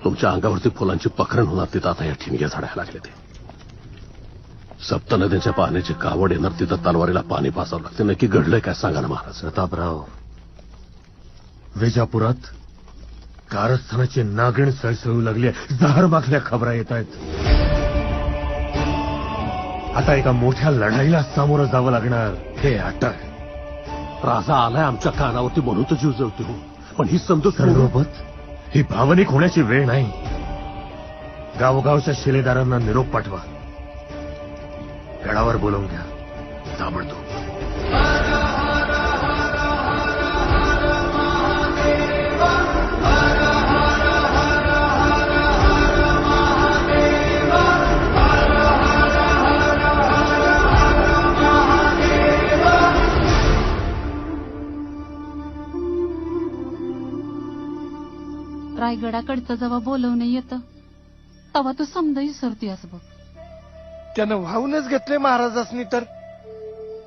तुमच्या अंगावरती फुलांची पखरण होणार तिथं आता या ठिणग्या झाडायला लागले ते. सप्त नद्यांच्या पाण्याची कावड येणार तिथं तलवारीला पाणी पासावं लागते. नक्की घडलंय काय सांगा ना महाराज. प्रतापराव, विजापुरात कारस्थानाची नागिण सळसळू लागली. जहर माखल्या खबरा येत आहेत. आता एका मोठ्या लढाईला सामोरं जावं लागणार. हे अटक राजा आलाय आमच्या कानावरती म्हणून तर जीव जळतो हो. पण ही समजूत सोबत ही भावनिक होण्याची वेळ नाही. गावोगावच्या शिलेदारांना निरोप पाठवा. गडावर बोलावून घ्या ताबडतोब. रायगडाकडचं जेव्हा बोलवणं येतं तेव्हा तू समजा विसरतीस बघ. त्यानं वाहूनच घेतले महाराजांनी तर.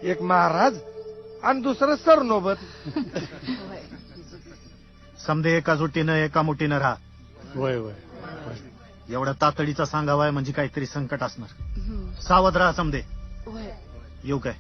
एक महाराज आणि दुसरं सरनोबत. समदे एका जुटीनं एका मुठीनं राहा. वय वय एवढ्या तातडीचा सांगावाय म्हणजे काहीतरी संकट असणार. सावध राहा समदे. येऊ काय.